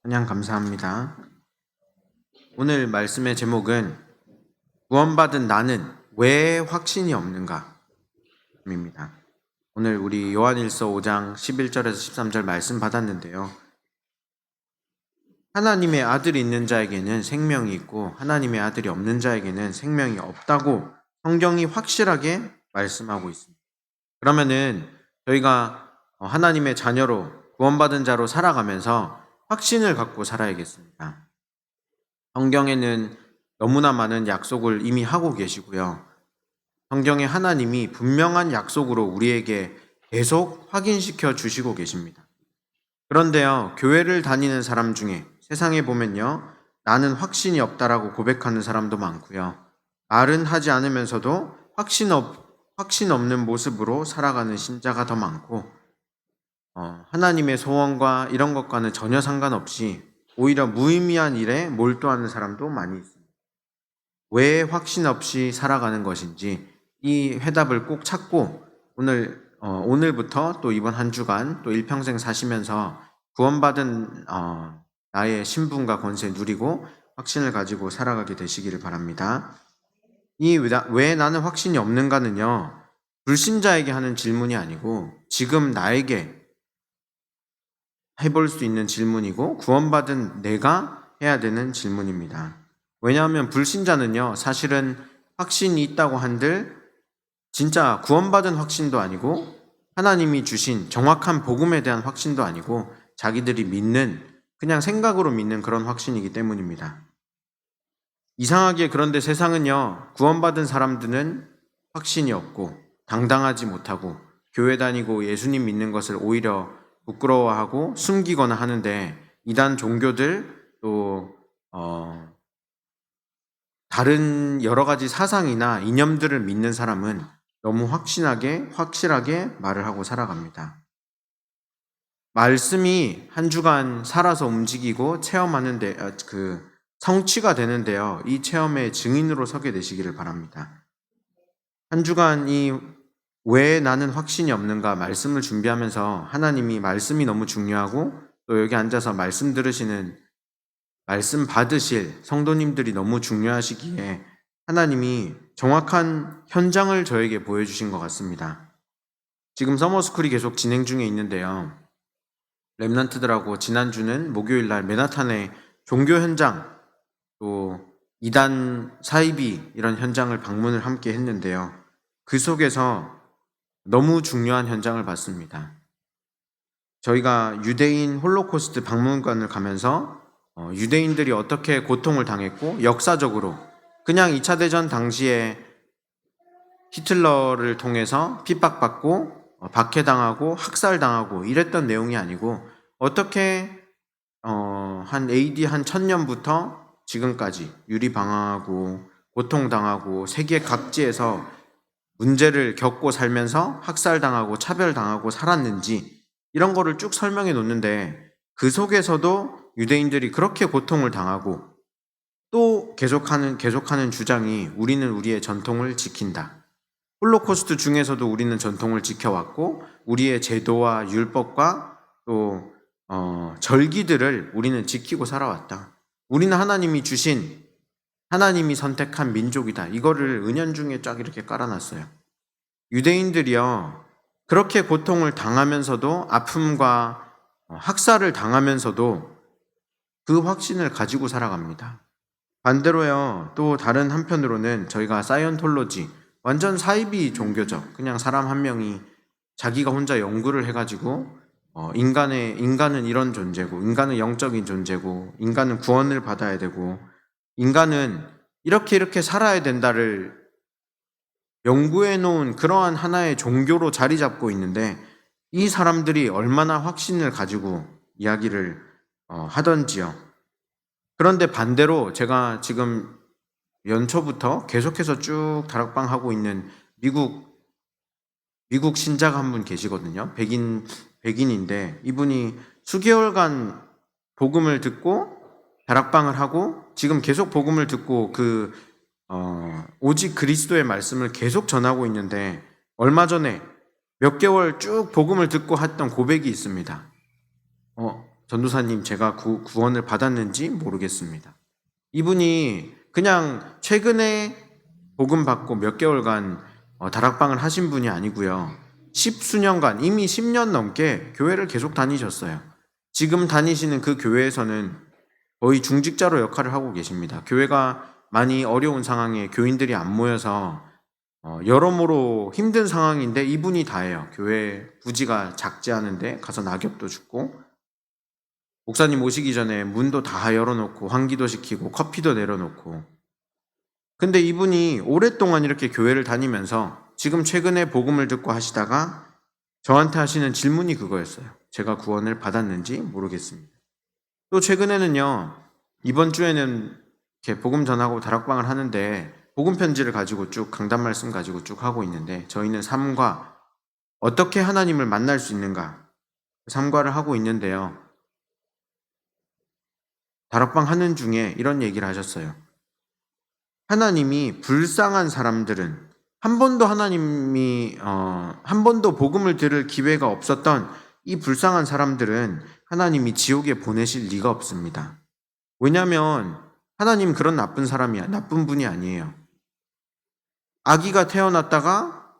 찬양 감사합니다. 오늘 말씀의 제목은 구원받은 나는 왜 확신이 없는가? 입니다. 오늘 우리 요한일서 5장 11절에서 13절 말씀 받았는데요. 하나님의 아들이 있는 자에게는 생명이 있고 하나님의 아들이 없는 자에게는 생명이 없다고 성경이 확실하게 말씀하고 있습니다. 그러면은 저희가 하나님의 자녀로 구원받은 자로 살아가면서 확신을 갖고 살아야겠습니다. 성경에는 너무나 많은 약속을 이미 하고 계시고요. 성경에 하나님이 분명한 약속으로 우리에게 계속 확인시켜 주시고 계십니다. 그런데요, 교회를 다니는 사람 중에 세상에 보면요, 나는 확신이 없다라고 고백하는 사람도 많고요. 말은 하지 않으면서도 확신 없는 모습으로 살아가는 신자가 더 많고, 하나님의 소원과 이런 것과는 전혀 상관없이 오히려 무의미한 일에 몰두하는 사람도 많이 있습니다. 왜 확신 없이 살아가는 것인지 이 해답을 꼭 찾고 오늘부터 또 이번 한 주간 또 일평생 사시면서 구원받은 나의 신분과 권세 누리고 확신을 가지고 살아가게 되시기를 바랍니다. 왜 나는 확신이 없는가는요, 불신자에게 하는 질문이 아니고 지금 나에게 해볼 수 있는 질문이고 구원받은 내가 해야 되는 질문입니다. 왜냐하면 불신자는요, 사실은 확신이 있다고 한들 진짜 구원받은 확신도 아니고 하나님이 주신 정확한 복음에 대한 확신도 아니고 자기들이 믿는, 그냥 생각으로 믿는 그런 확신이기 때문입니다. 이상하게 그런데 세상은요, 구원받은 사람들은 확신이 없고 당당하지 못하고 교회 다니고 예수님 믿는 것을 오히려 부끄러워하고 숨기거나 하는데, 이단 종교들 또 다른 여러 가지 사상이나 이념들을 믿는 사람은 너무 확실하게 말을 하고 살아갑니다. 말씀이 한 주간 살아서 움직이고 체험하는데 성취가 되는데요, 이 체험의 증인으로 서게 되시기를 바랍니다. 한 주간 왜 나는 확신이 없는가 말씀을 준비하면서 하나님이 말씀이 너무 중요하고 또 여기 앉아서 말씀 들으시는, 말씀 받으실 성도님들이 너무 중요하시기에 하나님이 정확한 현장을 저에게 보여주신 것 같습니다. 지금 서머스쿨이 계속 진행 중에 있는데요, 렘넌트들하고 지난주는 목요일날 맨하탄의 종교 현장 또 이단 사이비 이런 현장을 방문을 함께 했는데요, 그 속에서 너무 중요한 현장을 봤습니다. 저희가 유대인 홀로코스트 박물관을 가면서 유대인들이 어떻게 고통을 당했고 역사적으로 그냥 2차 대전 당시에 히틀러를 통해서 핍박받고 박해당하고 학살당하고 이랬던 내용이 아니고 어떻게 한 AD 한 1000년부터 지금까지 유리방황하고 고통당하고 세계 각지에서 문제를 겪고 살면서 학살당하고 차별당하고 살았는지 이런 거를 쭉 설명해 놓는데, 그 속에서도 유대인들이 그렇게 고통을 당하고 또 계속하는 주장이 우리는 우리의 전통을 지킨다. 홀로코스트 중에서도 우리는 전통을 지켜왔고 우리의 제도와 율법과 또 절기들을 우리는 지키고 살아왔다. 우리는 하나님이 선택한 민족이다. 이거를 은연중에 쫙 이렇게 깔아놨어요. 유대인들이요, 그렇게 고통을 당하면서도 아픔과 학살을 당하면서도 그 확신을 가지고 살아갑니다. 반대로요, 또 다른 한편으로는 저희가 사이언톨로지, 완전 사이비 종교죠. 그냥 사람 한 명이 자기가 혼자 연구를 해가지고 인간은 이런 존재고, 인간은 영적인 존재고, 인간은 구원을 받아야 되고, 인간은 이렇게 살아야 된다를 연구해 놓은 그러한 하나의 종교로 자리 잡고 있는데, 이 사람들이 얼마나 확신을 가지고 이야기를 하던지요. 그런데 반대로 제가 지금 연초부터 계속해서 쭉 다락방 하고 있는 미국 신자가 한 분 계시거든요. 백인인데 이분이 수개월간 복음을 듣고 다락방을 하고 지금 계속 복음을 듣고 오직 그리스도의 말씀을 계속 전하고 있는데, 얼마 전에 몇 개월 쭉 복음을 듣고 했던 고백이 있습니다. 전도사님 제가 구원을 받았는지 모르겠습니다. 이분이 그냥 최근에 복음 받고 몇 개월간 다락방을 하신 분이 아니고요. 십수년간 이미 10년 넘게 교회를 계속 다니셨어요. 지금 다니시는 그 교회에서는 거의 중직자로 역할을 하고 계십니다. 교회가 많이 어려운 상황에 교인들이 안 모여서 여러모로 힘든 상황인데 이분이 다 해요. 교회 부지가 작지 않은데 가서 낙엽도 줍고 목사님 오시기 전에 문도 다 열어놓고 환기도 시키고 커피도 내려놓고. 근데 이분이 오랫동안 이렇게 교회를 다니면서 지금 최근에 복음을 듣고 하시다가 저한테 하시는 질문이 그거였어요. 제가 구원을 받았는지 모르겠습니다. 또 최근에는요, 이번 주에는 이렇게 복음 전하고 다락방을 하는데 복음 편지를 가지고 쭉 강단 말씀 가지고 쭉 하고 있는데 저희는 삶과 어떻게 하나님을 만날 수 있는가 삶과를 하고 있는데요. 다락방 하는 중에 이런 얘기를 하셨어요. 하나님이 불쌍한 사람들은 한 번도 복음을 들을 기회가 없었던 이 불쌍한 사람들은 하나님이 지옥에 보내실 리가 없습니다. 왜냐하면 하나님 그런 나쁜 분이 아니에요. 아기가 태어났다가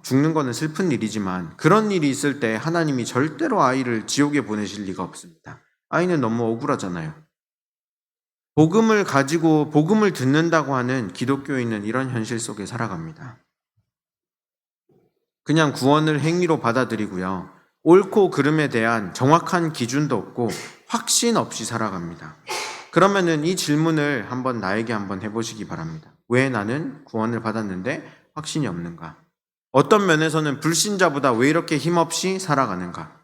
죽는 거는 슬픈 일이지만 그런 일이 있을 때 하나님이 절대로 아이를 지옥에 보내실 리가 없습니다. 아이는 너무 억울하잖아요. 복음을 가지고 복음을 듣는다고 하는 기독교인은 이런 현실 속에 살아갑니다. 그냥 구원을 행위로 받아들이고요. 옳고 그름에 대한 정확한 기준도 없고 확신 없이 살아갑니다. 그러면은 이 질문을 나에게 한번 해보시기 바랍니다. 왜 나는 구원을 받았는데 확신이 없는가? 어떤 면에서는 불신자보다 왜 이렇게 힘없이 살아가는가?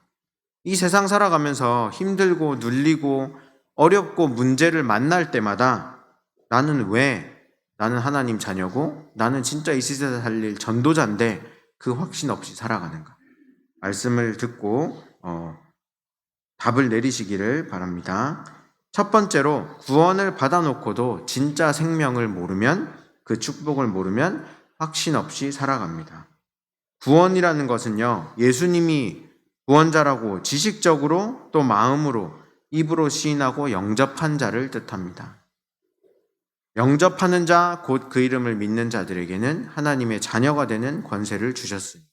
이 세상 살아가면서 힘들고 눌리고 어렵고 문제를 만날 때마다 나는 하나님 자녀고 나는 진짜 이 시대에 살릴 전도자인데 그 확신 없이 살아가는가? 말씀을 듣고 답을 내리시기를 바랍니다. 첫 번째로 구원을 받아놓고도 진짜 생명을 모르면 그 축복을 모르면 확신 없이 살아갑니다. 구원이라는 것은요, 예수님이 구원자라고 지식적으로 또 마음으로 입으로 시인하고 영접한 자를 뜻합니다. 영접하는 자, 곧 그 이름을 믿는 자들에게는 하나님의 자녀가 되는 권세를 주셨으니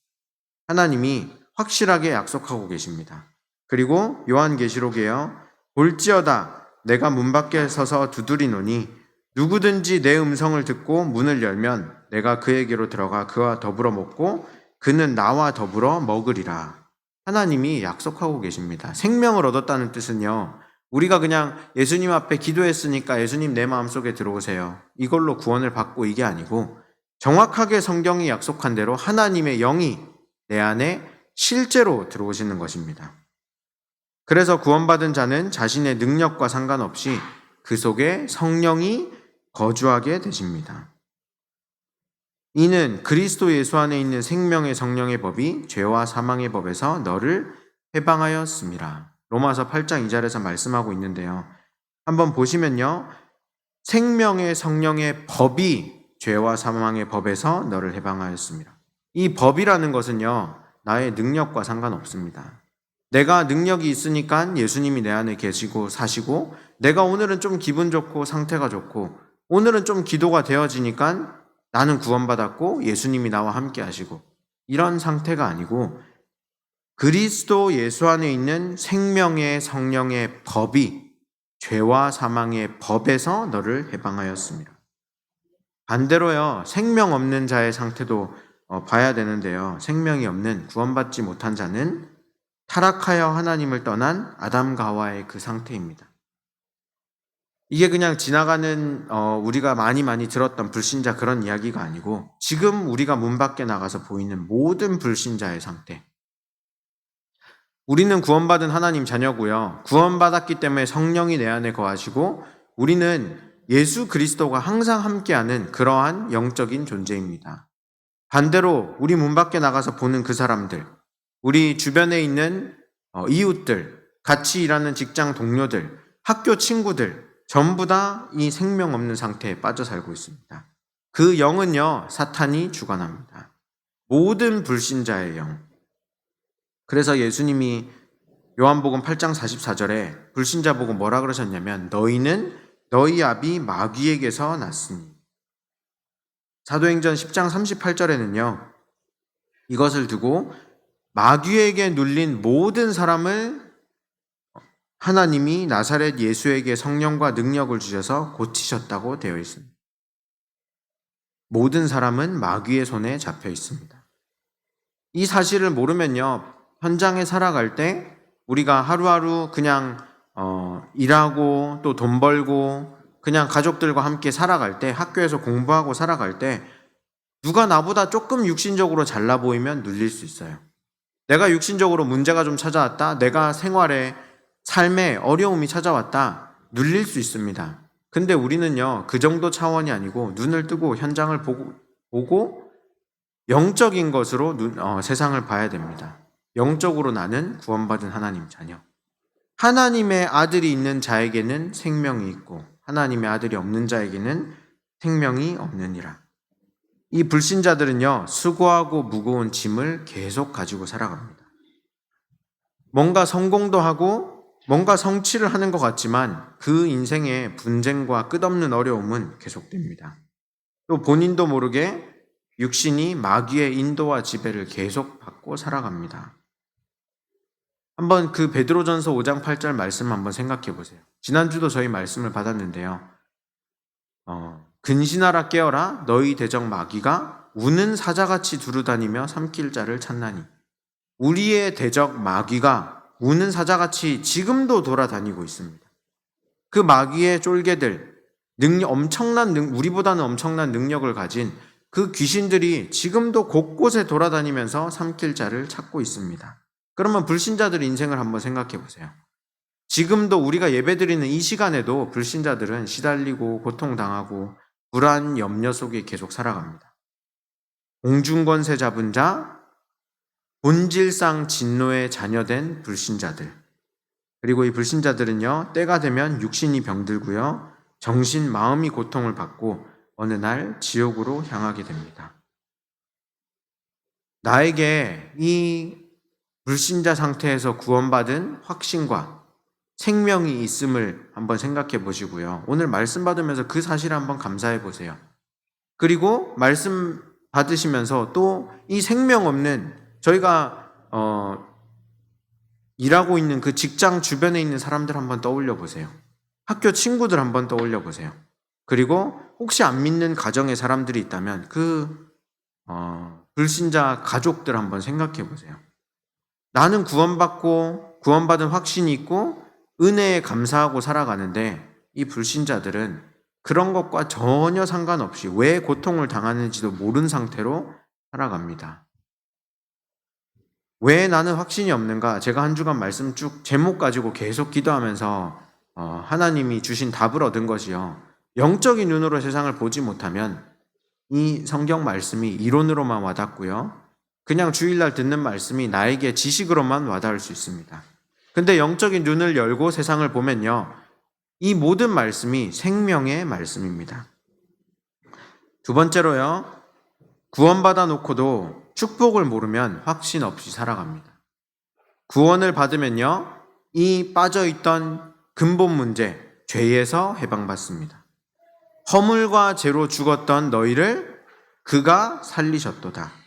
하나님이 확실하게 약속하고 계십니다. 그리고 요한계시록에요, 볼지어다 내가 문 밖에 서서 두드리노니 누구든지 내 음성을 듣고 문을 열면 내가 그에게로 들어가 그와 더불어 먹고 그는 나와 더불어 먹으리라. 하나님이 약속하고 계십니다. 생명을 얻었다는 뜻은요, 우리가 그냥 예수님 앞에 기도했으니까 예수님 내 마음속에 들어오세요, 이걸로 구원을 받고 이게 아니고 정확하게 성경이 약속한 대로 하나님의 영이 내 안에 실제로 들어오시는 것입니다. 그래서 구원받은 자는 자신의 능력과 상관없이 그 속에 성령이 거주하게 되십니다. 이는 그리스도 예수 안에 있는 생명의 성령의 법이 죄와 사망의 법에서 너를 해방하였습니다. 로마서 8장 2절에서 말씀하고 있는데요. 한번 보시면요, 생명의 성령의 법이 죄와 사망의 법에서 너를 해방하였습니다. 이 법이라는 것은요, 나의 능력과 상관없습니다. 내가 능력이 있으니까 예수님이 내 안에 계시고 사시고, 내가 오늘은 좀 기분 좋고 상태가 좋고 오늘은 좀 기도가 되어지니까 나는 구원받았고 예수님이 나와 함께 하시고, 이런 상태가 아니고 그리스도 예수 안에 있는 생명의 성령의 법이 죄와 사망의 법에서 너를 해방하였습니다. 반대로요, 생명 없는 자의 상태도 봐야 되는데요. 생명이 없는 구원받지 못한 자는 타락하여 하나님을 떠난 아담과 하와의 그 상태입니다. 이게 그냥 지나가는 우리가 많이 들었던 불신자 그런 이야기가 아니고 지금 우리가 문 밖에 나가서 보이는 모든 불신자의 상태. 우리는 구원받은 하나님 자녀고요. 구원받았기 때문에 성령이 내 안에 거하시고 우리는 예수 그리스도가 항상 함께하는 그러한 영적인 존재입니다. 반대로 우리 문 밖에 나가서 보는 그 사람들, 우리 주변에 있는 이웃들, 같이 일하는 직장 동료들, 학교 친구들, 전부 다 이 생명 없는 상태에 빠져 살고 있습니다. 그 영은요, 사탄이 주관합니다. 모든 불신자의 영. 그래서 예수님이 요한복음 8장 44절에 불신자 보고 뭐라 그러셨냐면 너희는 너희 아비 마귀에게서 났으니. 사도행전 10장 38절에는요. 이것을 두고 마귀에게 눌린 모든 사람을 하나님이 나사렛 예수에게 성령과 능력을 주셔서 고치셨다고 되어 있습니다. 모든 사람은 마귀의 손에 잡혀 있습니다. 이 사실을 모르면요. 현장에 살아갈 때 우리가 하루하루 그냥 일하고 또 돈 벌고 그냥 가족들과 함께 살아갈 때, 학교에서 공부하고 살아갈 때 누가 나보다 조금 육신적으로 잘나 보이면 눌릴 수 있어요. 내가 육신적으로 문제가 좀 찾아왔다, 내가 생활에 삶에 어려움이 찾아왔다, 눌릴 수 있습니다. 근데 우리는요, 그 정도 차원이 아니고 눈을 뜨고 현장을 보고 영적인 것으로 세상을 봐야 됩니다. 영적으로 나는 구원받은 하나님 자녀. 하나님의 아들이 있는 자에게는 생명이 있고 하나님의 아들이 없는 자에게는 생명이 없느니라. 이 불신자들은요, 수고하고 무거운 짐을 계속 가지고 살아갑니다. 뭔가 성공도 하고 뭔가 성취를 하는 것 같지만 그 인생의 분쟁과 끝없는 어려움은 계속됩니다. 또 본인도 모르게 육신이 마귀의 인도와 지배를 계속 받고 살아갑니다. 한번 그 베드로전서 5장 8절 말씀 한번 생각해 보세요. 지난주도 저희 말씀을 받았는데요. 근신하라 깨어라 너희 대적 마귀가 우는 사자같이 두루다니며 삼킬 자를 찾나니. 우리의 대적 마귀가 우는 사자같이 지금도 돌아다니고 있습니다. 그 마귀의 쫄개들, 우리보다는 엄청난 능력을 가진 그 귀신들이 지금도 곳곳에 돌아다니면서 삼킬 자를 찾고 있습니다. 그러면 불신자들 인생을 한번 생각해 보세요. 지금도 우리가 예배드리는 이 시간에도 불신자들은 시달리고 고통당하고 불안, 염려 속에 계속 살아갑니다. 공중권세 잡은 자, 본질상 진노의 자녀된 불신자들. 그리고 이 불신자들은요, 때가 되면 육신이 병들고요, 정신, 마음이 고통을 받고 어느 날 지옥으로 향하게 됩니다. 나에게 이 불신자 상태에서 구원받은 확신과 생명이 있음을 한번 생각해 보시고요. 오늘 말씀 받으면서 그 사실을 한번 감사해 보세요. 그리고 말씀 받으시면서 또 이 생명 없는 저희가 일하고 있는 그 직장 주변에 있는 사람들 한번 떠올려 보세요. 학교 친구들 한번 떠올려 보세요. 그리고 혹시 안 믿는 가정의 사람들이 있다면 그 불신자 가족들 한번 생각해 보세요. 나는 구원받은 확신이 있고 은혜에 감사하고 살아가는데 이 불신자들은 그런 것과 전혀 상관없이 왜 고통을 당하는지도 모르는 상태로 살아갑니다. 왜 나는 확신이 없는가? 제가 한 주간 말씀 쭉 제목 가지고 계속 기도하면서 하나님이 주신 답을 얻은 것이요. 영적인 눈으로 세상을 보지 못하면 이 성경 말씀이 이론으로만 와닿고요. 그냥 주일날 듣는 말씀이 나에게 지식으로만 와닿을 수 있습니다. 근데 영적인 눈을 열고 세상을 보면요. 이 모든 말씀이 생명의 말씀입니다. 두 번째로요. 구원받아 놓고도 축복을 모르면 확신 없이 살아갑니다. 구원을 받으면요. 이 빠져있던 근본 문제, 죄에서 해방받습니다. 허물과 죄로 죽었던 너희를 그가 살리셨도다.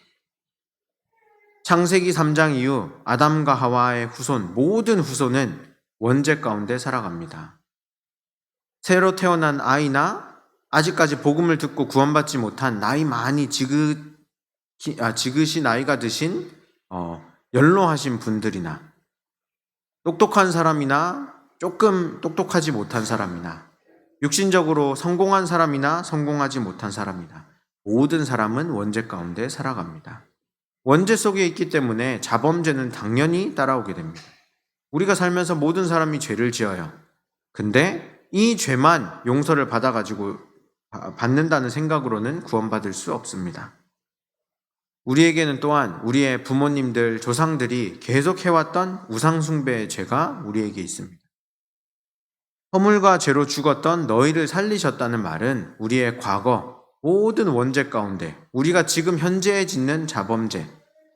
창세기 3장 이후 아담과 하와의 후손, 모든 후손은 원죄 가운데 살아갑니다. 새로 태어난 아이나 아직까지 복음을 듣고 구원받지 못한 나이 많이 지긋이 나이가 드신 연로하신 분들이나 똑똑한 사람이나 조금 똑똑하지 못한 사람이나 육신적으로 성공한 사람이나 성공하지 못한 사람이나 모든 사람은 원죄 가운데 살아갑니다. 원죄 속에 있기 때문에 자범죄는 당연히 따라오게 됩니다. 우리가 살면서 모든 사람이 죄를 지어요. 근데 이 죄만 용서를 받는다는 생각으로는 구원받을 수 없습니다. 우리에게는 또한 우리의 부모님들, 조상들이 계속 해왔던 우상숭배의 죄가 우리에게 있습니다. 허물과 죄로 죽었던 너희를 살리셨다는 말은 우리의 과거, 모든 원죄 가운데 우리가 지금 현재에 짓는 자범죄,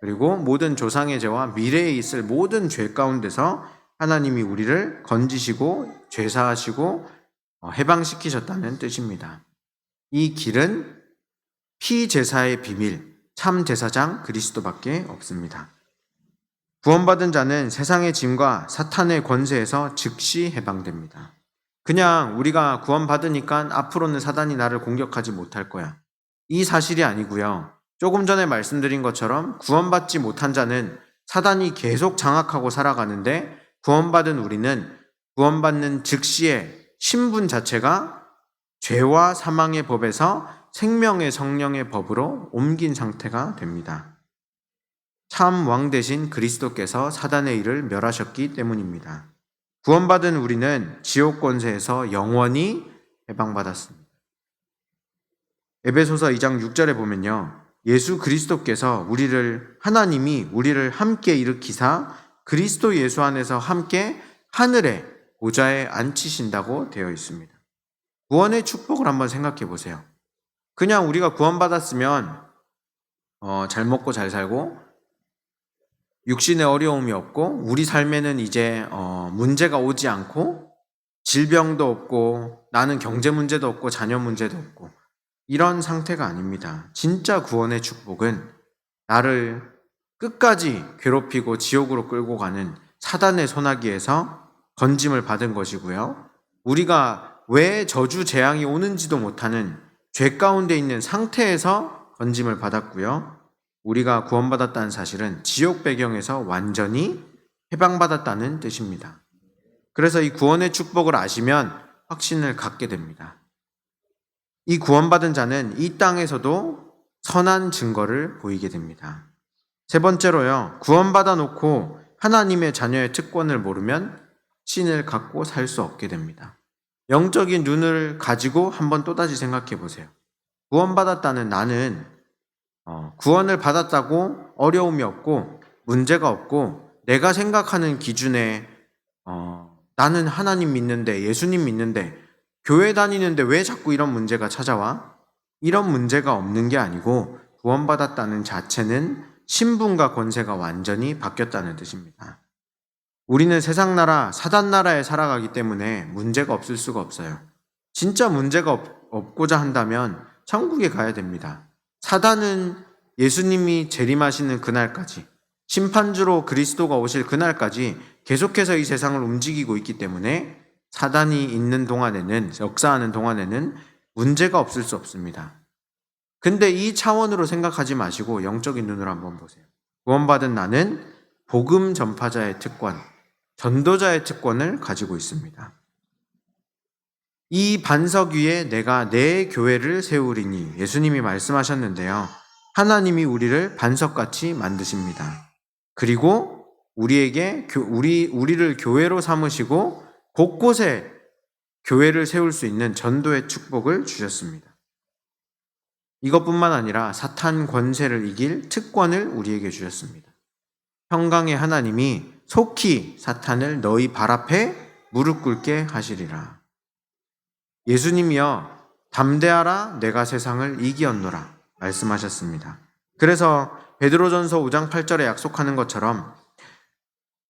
그리고 모든 조상의 죄와 미래에 있을 모든 죄 가운데서 하나님이 우리를 건지시고 죄사하시고 해방시키셨다는 뜻입니다. 이 길은 피제사의 비밀, 참 제사장 그리스도밖에 없습니다. 구원받은 자는 세상의 짐과 사탄의 권세에서 즉시 해방됩니다. 그냥 우리가 구원받으니까 앞으로는 사단이 나를 공격하지 못할 거야. 이 사실이 아니고요. 조금 전에 말씀드린 것처럼 구원받지 못한 자는 사단이 계속 장악하고 살아가는데, 구원받은 우리는 구원받는 즉시에 신분 자체가 죄와 사망의 법에서 생명의 성령의 법으로 옮긴 상태가 됩니다. 참 왕 대신 그리스도께서 사단의 일을 멸하셨기 때문입니다. 구원받은 우리는 지옥 권세에서 영원히 해방받았습니다. 에베소서 2장 6절에 보면요, 예수 그리스도께서 하나님이 우리를 함께 일으키사 그리스도 예수 안에서 함께 하늘의 보좌에 앉히신다고 되어 있습니다. 구원의 축복을 한번 생각해 보세요. 그냥 우리가 구원받았으면 잘 먹고 잘 살고 육신의 어려움이 없고 우리 삶에는 이제 문제가 오지 않고 질병도 없고 나는 경제 문제도 없고 자녀 문제도 없고 이런 상태가 아닙니다. 진짜 구원의 축복은 나를 끝까지 괴롭히고 지옥으로 끌고 가는 사단의 소나기에서 건짐을 받은 것이고요. 우리가 왜 저주 재앙이 오는지도 못하는 죄 가운데 있는 상태에서 건짐을 받았고요. 우리가 구원받았다는 사실은 지옥 배경에서 완전히 해방받았다는 뜻입니다. 그래서 이 구원의 축복을 아시면 확신을 갖게 됩니다. 이 구원받은 자는 이 땅에서도 선한 증거를 보이게 됩니다. 세 번째로요, 구원받아 놓고 하나님의 자녀의 특권을 모르면 신을 갖고 살 수 없게 됩니다. 영적인 눈을 가지고 한번 또다시 생각해 보세요. 구원받았다는 나는 구원을 받았다고 어려움이 없고 문제가 없고 내가 생각하는 기준에 나는 하나님 믿는데 예수님 믿는데 교회 다니는데 왜 자꾸 이런 문제가 찾아와? 이런 문제가 없는 게 아니고 구원받았다는 자체는 신분과 권세가 완전히 바뀌었다는 뜻입니다. 우리는 세상 나라, 사단 나라에 살아가기 때문에 문제가 없을 수가 없어요. 진짜 문제가 없고자 한다면 천국에 가야 됩니다. 사단은 예수님이 재림하시는 그날까지, 심판주로 그리스도가 오실 그날까지 계속해서 이 세상을 움직이고 있기 때문에 사단이 있는 동안에는, 역사하는 동안에는 문제가 없을 수 없습니다. 근데 이 차원으로 생각하지 마시고 영적인 눈으로 한번 보세요. 구원받은 나는 복음 전파자의 특권, 전도자의 특권을 가지고 있습니다. 이 반석 위에 내가 내 교회를 세우리니 예수님이 말씀하셨는데요. 하나님이 우리를 반석같이 만드십니다. 그리고 우리를 교회로 삼으시고 곳곳에 교회를 세울 수 있는 전도의 축복을 주셨습니다. 이것뿐만 아니라 사탄 권세를 이길 특권을 우리에게 주셨습니다. 평강의 하나님이 속히 사탄을 너희 발 앞에 무릎 꿇게 하시리라. 예수님이여 담대하라 내가 세상을 이기었노라 말씀하셨습니다. 그래서 베드로전서 5장 8절에 약속하는 것처럼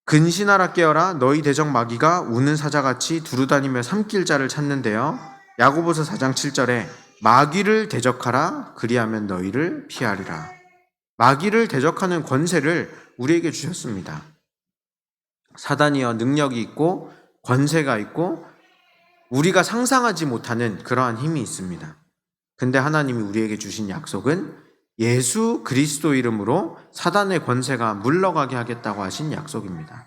근신하라 깨어라 너희 대적 마귀가 우는 사자같이 두루다니며 삼킬 자를 찾는데요. 야고보서 4장 7절에 마귀를 대적하라 그리하면 너희를 피하리라. 마귀를 대적하는 권세를 우리에게 주셨습니다. 사단이여 능력이 있고 권세가 있고 우리가 상상하지 못하는 그러한 힘이 있습니다. 근데 하나님이 우리에게 주신 약속은 예수 그리스도 이름으로 사단의 권세가 물러가게 하겠다고 하신 약속입니다.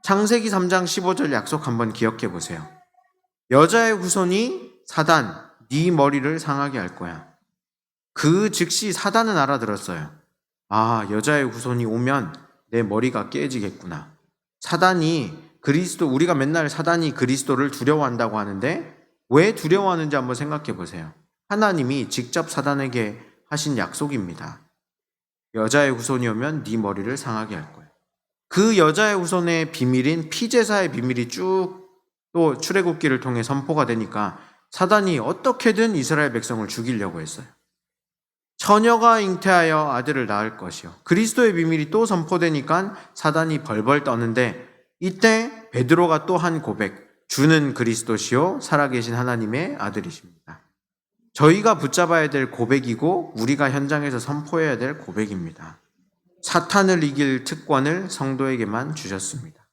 창세기 3장 15절 약속 한번 기억해 보세요. 여자의 후손이 사단, 네 머리를 상하게 할 거야. 그 즉시 사단은 알아들었어요. 아, 여자의 후손이 오면 내 머리가 깨지겠구나. 우리가 맨날 사단이 그리스도를 두려워한다고 하는데 왜 두려워하는지 한번 생각해 보세요. 하나님이 직접 사단에게 하신 약속입니다. 여자의 후손이 오면 네 머리를 상하게 할 거예요. 그 여자의 후손의 비밀인 피제사의 비밀이 쭉 또 출애굽기를 통해 선포가 되니까 사단이 어떻게든 이스라엘 백성을 죽이려고 했어요. 처녀가 잉태하여 아들을 낳을 것이요. 그리스도의 비밀이 또 선포되니까 사단이 벌벌 떠는데 이때 베드로가 또 한 고백, 주는 그리스도시요 살아계신 하나님의 아들이십니다. 저희가 붙잡아야 될 고백이고 우리가 현장에서 선포해야 될 고백입니다. 사탄을 이길 특권을 성도에게만 주셨습니다.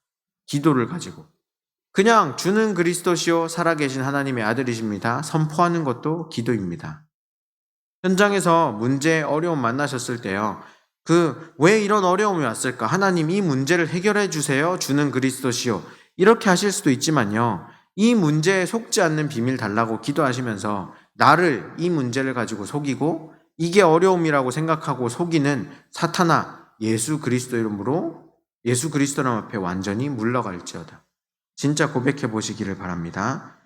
기도를 가지고 그냥 주는 그리스도시요 살아계신 하나님의 아들이십니다. 선포하는 것도 기도입니다. 현장에서 문제, 어려움 만나셨을 때요. 왜 이런 어려움이 왔을까? 하나님 이 문제를 해결해 주세요. 주는 그리스도시요. 이렇게 하실 수도 있지만요. 이 문제에 속지 않는 비밀 달라고 기도하시면서 나를 이 문제를 가지고 속이고 이게 어려움이라고 생각하고 속이는 사탄아 예수 그리스도 이름으로 예수 그리스도님 앞에 완전히 물러갈지어다. 진짜 고백해 보시기를 바랍니다.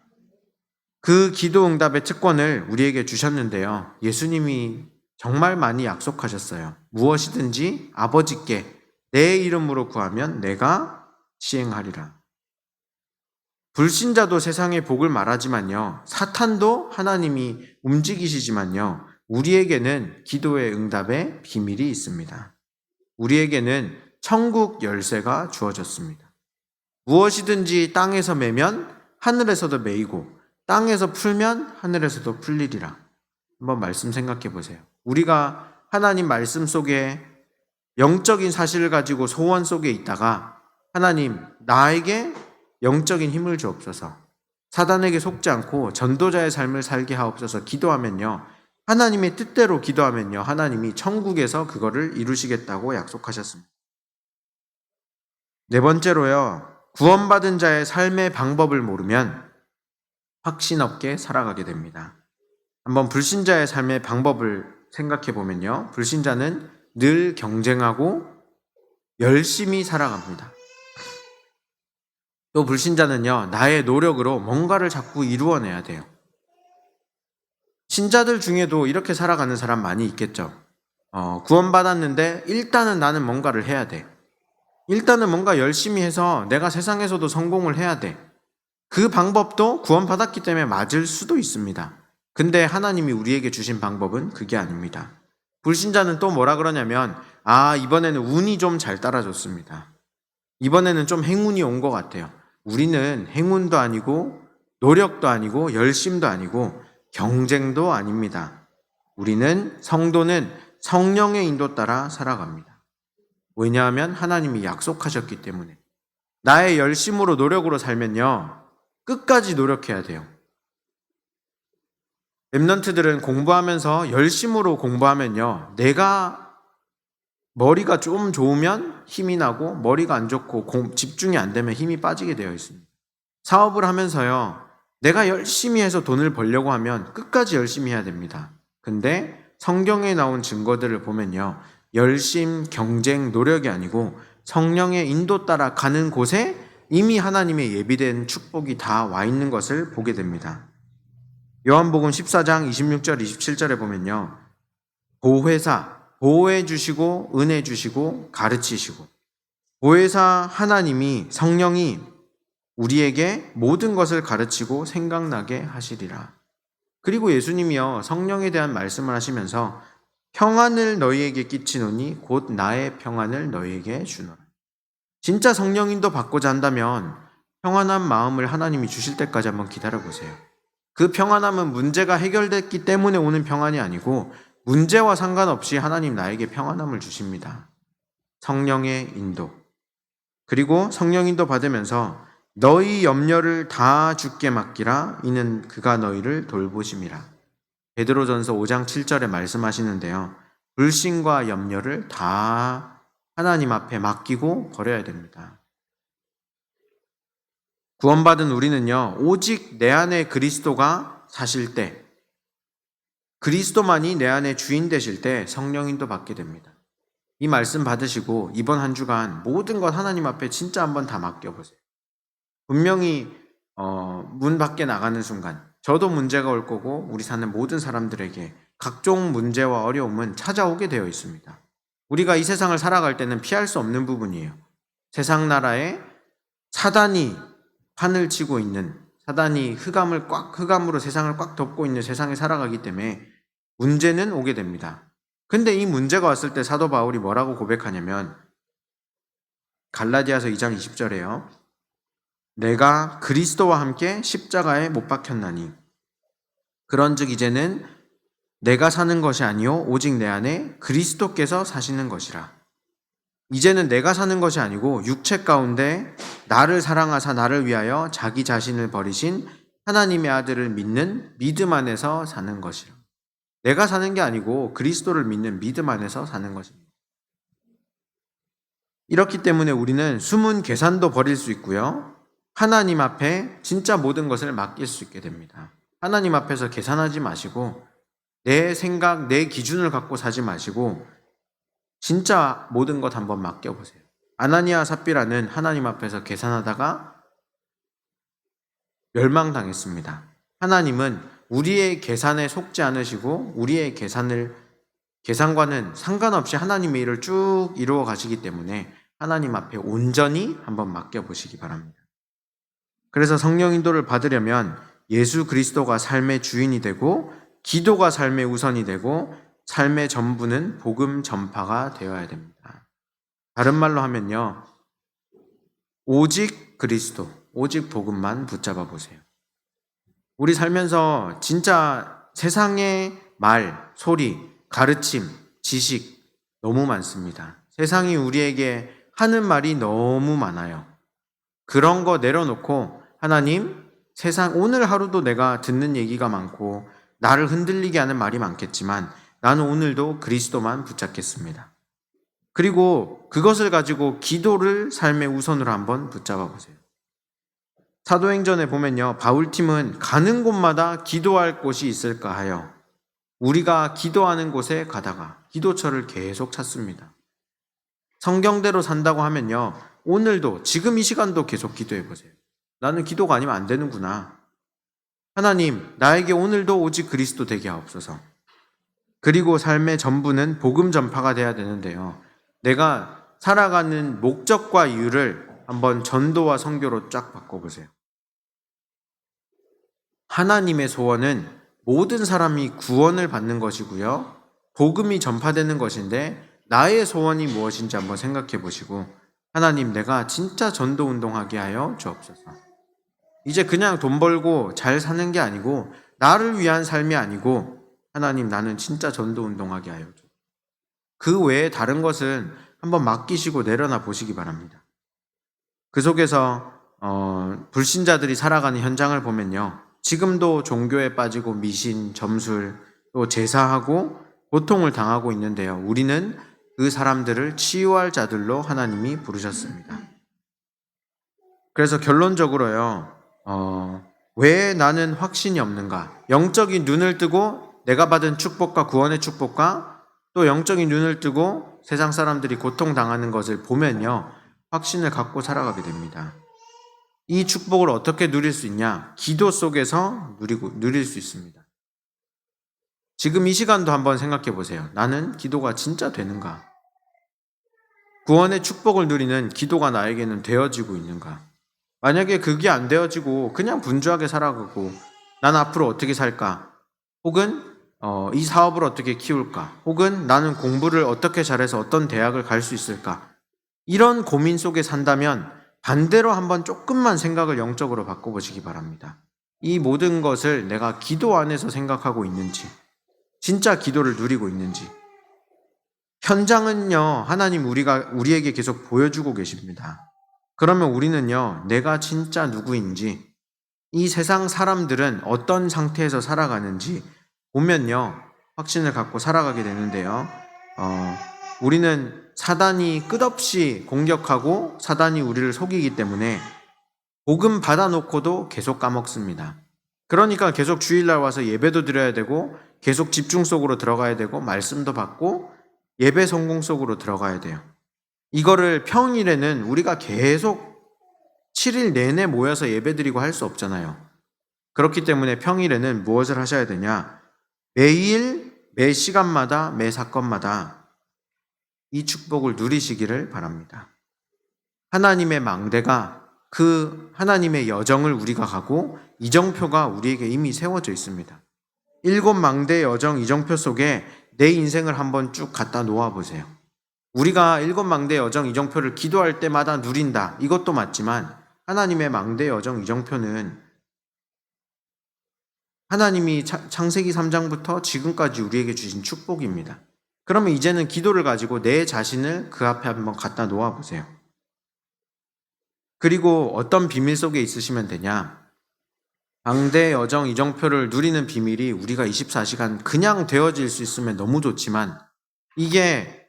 그 기도 응답의 특권을 우리에게 주셨는데요. 예수님이 정말 많이 약속하셨어요. 무엇이든지 아버지께 내 이름으로 구하면 내가 시행하리라. 불신자도 세상의 복을 말하지만요. 사탄도 하나님이 움직이시지만요. 우리에게는 기도의 응답의 비밀이 있습니다. 우리에게는 천국 열쇠가 주어졌습니다. 무엇이든지 땅에서 매면 하늘에서도 매이고 땅에서 풀면 하늘에서도 풀리리라. 한번 말씀 생각해 보세요. 우리가 하나님 말씀 속에 영적인 사실을 가지고 소원 속에 있다가 하나님 나에게 영적인 힘을 주옵소서, 사단에게 속지 않고 전도자의 삶을 살게 하옵소서 기도하면요. 하나님의 뜻대로 기도하면요. 하나님이 천국에서 그거를 이루시겠다고 약속하셨습니다. 네 번째로요. 구원받은 자의 삶의 방법을 모르면 확신 없게 살아가게 됩니다. 한번 불신자의 삶의 방법을 생각해 보면요. 불신자는 늘 경쟁하고 열심히 살아갑니다. 또 불신자는요. 나의 노력으로 뭔가를 자꾸 이루어내야 돼요. 신자들 중에도 이렇게 살아가는 사람 많이 있겠죠. 구원받았는데 일단은 나는 뭔가를 해야 돼. 일단은 뭔가 열심히 해서 내가 세상에서도 성공을 해야 돼. 그 방법도 구원받았기 때문에 맞을 수도 있습니다. 근데 하나님이 우리에게 주신 방법은 그게 아닙니다. 불신자는 또 뭐라 그러냐면 이번에는 운이 좀 잘 따라줬습니다. 이번에는 좀 행운이 온 것 같아요. 우리는 행운도 아니고 노력도 아니고 열심도 아니고 경쟁도 아닙니다. 우리는 성도는 성령의 인도 따라 살아갑니다. 왜냐하면 하나님이 약속하셨기 때문에. 나의 열심으로 노력으로 살면요. 끝까지 노력해야 돼요. 랩런트들은 공부하면서 열심으로 공부하면요. 내가 머리가 좀 좋으면 힘이 나고 머리가 안 좋고 집중이 안 되면 힘이 빠지게 되어 있습니다. 사업을 하면서요. 내가 열심히 해서 돈을 벌려고 하면 끝까지 열심히 해야 됩니다. 근데 성경에 나온 증거들을 보면요. 열심, 경쟁, 노력이 아니고 성령의 인도 따라 가는 곳에 이미 하나님의 예비된 축복이 다 와 있는 것을 보게 됩니다. 요한복음 14장 26절 27절에 보면요. 보혜사, 보호해 주시고 은혜 주시고 가르치시고 보혜사 하나님이 성령이 우리에게 모든 것을 가르치고 생각나게 하시리라. 그리고 예수님이요. 성령에 대한 말씀을 하시면서 평안을 너희에게 끼치노니 곧 나의 평안을 너희에게 주노라. 진짜 성령인도 받고자 한다면 평안한 마음을 하나님이 주실 때까지 한번 기다려보세요. 그 평안함은 문제가 해결됐기 때문에 오는 평안이 아니고 문제와 상관없이 하나님 나에게 평안함을 주십니다. 성령의 인도. 그리고 성령 인도 받으면서 너희 염려를 다 주께 맡기라. 이는 그가 너희를 돌보심이라. 베드로전서 5장 7절에 말씀하시는데요. 불신과 염려를 다 하나님 앞에 맡기고 버려야 됩니다. 구원받은 우리는요. 오직 내 안에 그리스도가 사실 때, 그리스도만이 내 안에 주인 되실 때 성령인도 받게 됩니다. 이 말씀 받으시고 이번 한 주간 모든 것 하나님 앞에 진짜 한번 다 맡겨보세요. 분명히 문 밖에 나가는 순간 저도 문제가 올 거고 우리 사는 모든 사람들에게 각종 문제와 어려움은 찾아오게 되어 있습니다. 우리가 이 세상을 살아갈 때는 피할 수 없는 부분이에요. 세상 나라에 사단이 판을 치고 있는, 사단이 흑암으로 세상을 꽉 덮고 있는 세상에 살아가기 때문에 문제는 오게 됩니다. 근데 이 문제가 왔을 때 사도 바울이 뭐라고 고백하냐면 갈라디아서 2장 20절에요. 내가 그리스도와 함께 십자가에 못 박혔나니 그런즉 이제는 내가 사는 것이 아니요 오직 내 안에 그리스도께서 사시는 것이라. 이제는 내가 사는 것이 아니고 육체 가운데 나를 사랑하사 나를 위하여 자기 자신을 버리신 하나님의 아들을 믿는 믿음 안에서 사는 것이라. 내가 사는 게 아니고 그리스도를 믿는 믿음 안에서 사는 것입니다. 이렇기 때문에 우리는 숨은 계산도 버릴 수 있고요. 하나님 앞에 진짜 모든 것을 맡길 수 있게 됩니다. 하나님 앞에서 계산하지 마시고 내 생각, 내 기준을 갖고 사지 마시고 진짜 모든 것 한번 맡겨보세요. 아나니아 삽비라는 하나님 앞에서 계산하다가 멸망당했습니다. 하나님은 우리의 계산에 속지 않으시고 우리의 계산과는 상관없이 하나님의 일을 쭉 이루어 가시기 때문에 하나님 앞에 온전히 한번 맡겨보시기 바랍니다. 그래서 성령 인도를 받으려면 예수 그리스도가 삶의 주인이 되고 기도가 삶의 우선이 되고 삶의 전부는 복음 전파가 되어야 됩니다. 다른 말로 하면요. 오직 그리스도, 오직 복음만 붙잡아 보세요. 우리 살면서 진짜 세상의 말, 소리, 가르침, 지식 너무 많습니다. 세상이 우리에게 하는 말이 너무 많아요. 그런 거 내려놓고 하나님, 세상 오늘 하루도 내가 듣는 얘기가 많고 나를 흔들리게 하는 말이 많겠지만 나는 오늘도 그리스도만 붙잡겠습니다. 그리고 그것을 가지고 기도를 삶의 우선으로 한번 붙잡아 보세요. 사도행전에 보면요. 바울팀은 가는 곳마다 기도할 곳이 있을까 하여 우리가 기도하는 곳에 가다가 기도처를 계속 찾습니다. 성경대로 산다고 하면요. 오늘도 지금 이 시간도 계속 기도해 보세요. 나는 기도가 아니면 안 되는구나. 하나님, 나에게 오늘도 오직 그리스도 되게 하옵소서. 그리고 삶의 전부는 복음 전파가 돼야 되는데요. 내가 살아가는 목적과 이유를 한번 전도와 선교로 쫙 바꿔보세요. 하나님의 소원은 모든 사람이 구원을 받는 것이고요. 복음이 전파되는 것인데 나의 소원이 무엇인지 한번 생각해 보시고 하나님, 내가 진짜 전도 운동하게 하여 주옵소서. 이제 그냥 돈 벌고 잘 사는 게 아니고 나를 위한 삶이 아니고 하나님, 나는 진짜 전도 운동하게 하여 주옵소서. 그 외에 다른 것은 한번 맡기시고 내려놔 보시기 바랍니다. 그 속에서 불신자들이 살아가는 현장을 보면요. 지금도 종교에 빠지고 미신, 점술, 또 제사하고 고통을 당하고 있는데요. 우리는 그 사람들을 치유할 자들로 하나님이 부르셨습니다. 그래서 결론적으로요. 왜 나는 확신이 없는가? 영적인 눈을 뜨고 내가 받은 축복과 구원의 축복과 또 영적인 눈을 뜨고 세상 사람들이 고통당하는 것을 보면요. 확신을 갖고 살아가게 됩니다. 이 축복을 어떻게 누릴 수 있냐? 기도 속에서 누릴 수 있습니다. 지금 이 시간도 한번 생각해 보세요. 나는 기도가 진짜 되는가? 구원의 축복을 누리는 기도가 나에게는 되어지고 있는가? 만약에 그게 안 되어지고 그냥 분주하게 살아가고 난 앞으로 어떻게 살까? 혹은 이 사업을 어떻게 키울까? 혹은 나는 공부를 어떻게 잘해서 어떤 대학을 갈 수 있을까? 이런 고민 속에 산다면 반대로 한번 조금만 생각을 영적으로 바꿔보시기 바랍니다. 이 모든 것을 내가 기도 안에서 생각하고 있는지, 진짜 기도를 누리고 있는지. 현장은요, 하나님 우리에게 계속 보여주고 계십니다. 그러면 우리는요, 내가 진짜 누구인지, 이 세상 사람들은 어떤 상태에서 살아가는지 보면요, 확신을 갖고 살아가게 되는데요. 우리는 사단이 끝없이 공격하고 사단이 우리를 속이기 때문에 복음 받아놓고도 계속 까먹습니다. 그러니까 계속 주일날 와서 예배도 드려야 되고 계속 집중 속으로 들어가야 되고 말씀도 받고 예배 성공 속으로 들어가야 돼요. 이거를 평일에는 우리가 계속 7일 내내 모여서 예배 드리고 할 수 없잖아요. 그렇기 때문에 평일에는 무엇을 하셔야 되냐? 매일 매 시간마다 매 사건마다 이 축복을 누리시기를 바랍니다. 하나님의 망대가 그 하나님의 여정을 우리가 가고 이정표가 우리에게 이미 세워져 있습니다. 7 망대의 여정 이정표 속에 내 인생을 한번 쭉 갖다 놓아 보세요. 우리가 일곱 망대 여정 이정표를 기도할 때마다 누린다. 이것도 맞지만 하나님의 망대 여정 이정표는 하나님이 창세기 3장부터 지금까지 우리에게 주신 축복입니다. 그러면 이제는 기도를 가지고 내 자신을 그 앞에 한번 갖다 놓아 보세요. 그리고 어떤 비밀 속에 있으시면 되냐? 망대 여정 이정표를 누리는 비밀이 우리가 24시간 그냥 되어질 수 있으면 너무 좋지만 이게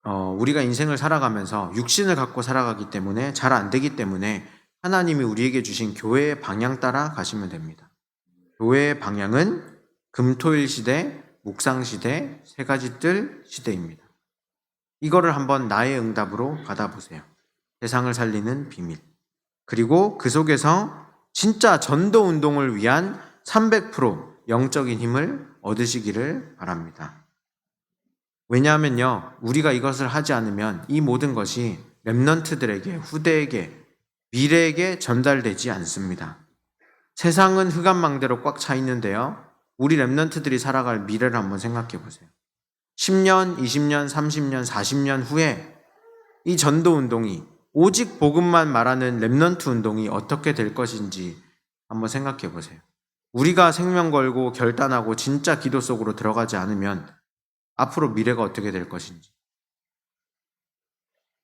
우리가 인생을 살아가면서 육신을 갖고 살아가기 때문에 잘 안 되기 때문에 하나님이 우리에게 주신 교회의 방향 따라 가시면 됩니다. 교회의 방향은 금토일 시대, 묵상 시대, 세 가지 뜰 시대입니다. 이거를 한번 나의 응답으로 받아보세요. 세상을 살리는 비밀. 그리고 그 속에서 진짜 전도 운동을 위한 300% 영적인 힘을 얻으시기를 바랍니다. 왜냐하면요, 우리가 이것을 하지 않으면 이 모든 것이 렘넌트들에게, 후대에게, 미래에게 전달되지 않습니다. 세상은 흑암망대로 꽉 차 있는데요, 우리 렘넌트들이 살아갈 미래를 한번 생각해 보세요. 10년, 20년, 30년, 40년 후에 이 전도 운동이, 오직 복음만 말하는 렘넌트 운동이 어떻게 될 것인지 한번 생각해 보세요. 우리가 생명 걸고 결단하고 진짜 기도 속으로 들어가지 않으면 앞으로 미래가 어떻게 될 것인지,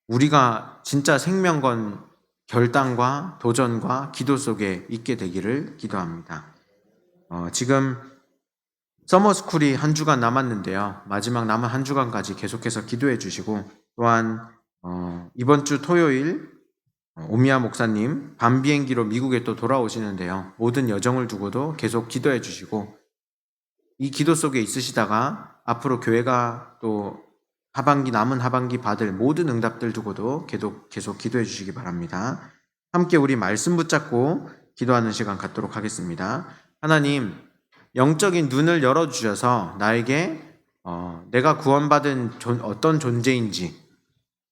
우리가 진짜 생명 건 결단과 도전과 기도 속에 있게 되기를 기도합니다. 지금 서머스쿨이 한 주간 남았는데요, 마지막 남은 한 주간까지 계속해서 기도해 주시고, 또한 이번 주 토요일 오미야 목사님 밤 비행기로 미국에 또 돌아오시는데요, 모든 여정을 두고도 계속 기도해 주시고, 이 기도 속에 있으시다가 앞으로 교회가 또 남은 하반기 받을 모든 응답들 두고도 계속 기도해 주시기 바랍니다. 함께 우리 말씀 붙잡고 기도하는 시간 갖도록 하겠습니다. 하나님, 영적인 눈을 열어주셔서 나에게 내가 구원받은 어떤 존재인지,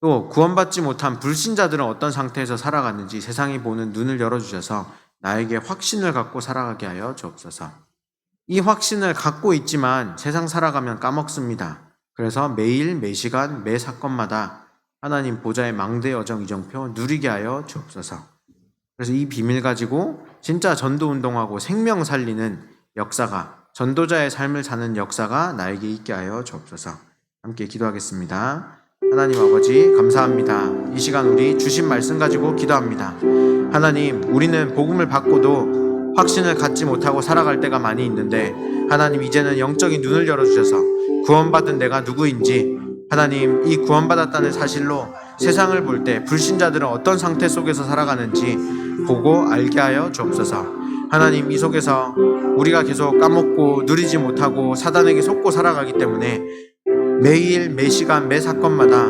또 구원받지 못한 불신자들은 어떤 상태에서 살아가는지 세상이 보는 눈을 열어주셔서 나에게 확신을 갖고 살아가게 하여 주옵소서. 이 확신을 갖고 있지만 세상 살아가면 까먹습니다. 그래서 매일, 매시간, 매 사건마다 하나님 보좌의 망대 여정 이정표 누리게 하여 주옵소서. 그래서 이 비밀 가지고 진짜 전도 운동하고 생명 살리는 역사가, 전도자의 삶을 사는 역사가 나에게 있게 하여 주옵소서. 함께 기도하겠습니다. 하나님 아버지, 감사합니다. 이 시간 우리 주신 말씀 가지고 기도합니다. 하나님, 우리는 복음을 받고도 확신을 갖지 못하고 살아갈 때가 많이 있는데, 하나님 이제는 영적인 눈을 열어주셔서 구원받은 내가 누구인지, 하나님 이 구원받았다는 사실로 세상을 볼 때 불신자들은 어떤 상태 속에서 살아가는지 보고 알게 하여 주옵소서. 하나님, 이 속에서 우리가 계속 까먹고 누리지 못하고 사단에게 속고 살아가기 때문에 매일, 매 시간, 매 사건마다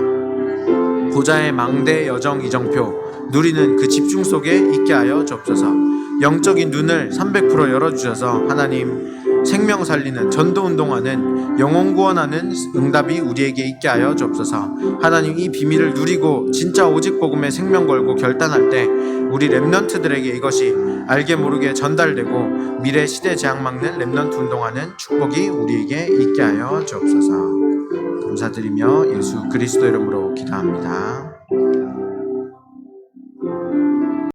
보좌의 망대 여정 이정표 누리는 그 집중 속에 있게 하여 주옵소서. 영적인 눈을 300% 열어주셔서 하나님 생명 살리는 전도 운동하는 영혼 구원하는 응답이 우리에게 있게 하여 주옵소서. 하나님, 이 비밀을 누리고 진짜 오직 복음에 생명 걸고 결단할 때 우리 렘넌트들에게 이것이 알게 모르게 전달되고 미래 시대 재앙 막는 렘넌트 운동하는 축복이 우리에게 있게 하여 주옵소서. 감사드리며 예수 그리스도 이름으로 기도합니다.